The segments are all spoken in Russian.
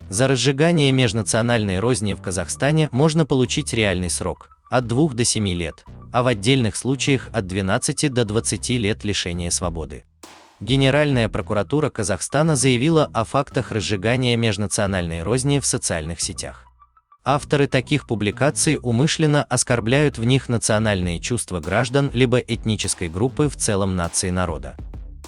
За разжигание межнациональной розни в Казахстане можно получить реальный срок – от 2 до 7 лет, а в отдельных случаях от 12 до 20 лет лишения свободы. Генеральная прокуратура Казахстана заявила о фактах разжигания межнациональной розни в социальных сетях. Авторы таких публикаций умышленно оскорбляют в них национальные чувства граждан либо этнической группы в целом нации народа.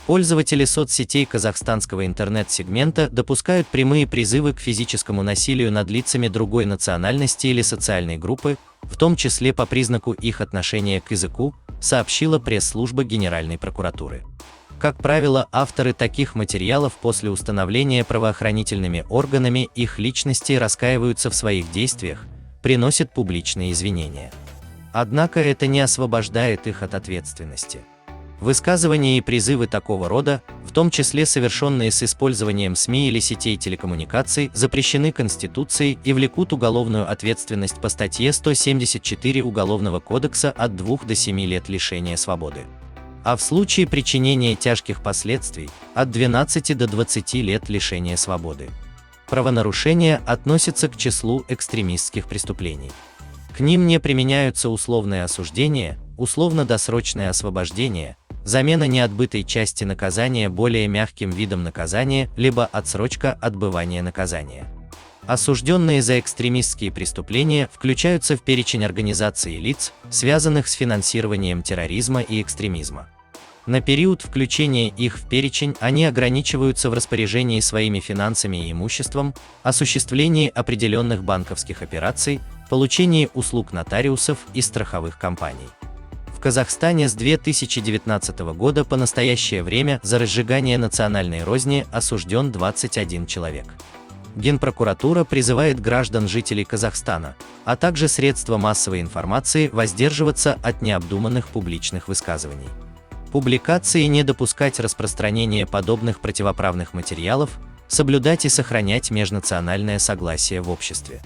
Пользователи соцсетей казахстанского интернет-сегмента допускают прямые призывы к физическому насилию над лицами другой национальности или социальной группы, в том числе по признаку их отношения к языку, сообщила пресс-служба Генеральной прокуратуры. Как правило, авторы таких материалов после установления правоохранительными органами их личности раскаиваются в своих действиях, приносят публичные извинения. Однако это не освобождает их от ответственности. Высказывания и призывы такого рода, в том числе совершенные с использованием СМИ или сетей телекоммуникаций, запрещены Конституцией и влекут уголовную ответственность по статье 174 Уголовного кодекса от 2 до 7 лет лишения свободы. А в случае причинения тяжких последствий – от 12 до 20 лет лишения свободы. Правонарушения относятся к числу экстремистских преступлений. К ним не применяются условное осуждение, условно-досрочное освобождение, замена неотбытой части наказания более мягким видом наказания, либо отсрочка отбывания наказания. Осужденные за экстремистские преступления включаются в перечень организаций и лиц, связанных с финансированием терроризма и экстремизма. На период включения их в перечень они ограничиваются в распоряжении своими финансами и имуществом, осуществлении определенных банковских операций, получении услуг нотариусов и страховых компаний. В Казахстане с 2019 года по настоящее время за разжигание национальной розни осужден 21 человек. Генпрокуратура призывает граждан жителей Казахстана, а также средства массовой информации воздерживаться от необдуманных публичных высказываний. Публикации не допускать распространения подобных противоправных материалов, соблюдать и сохранять межнациональное согласие в обществе.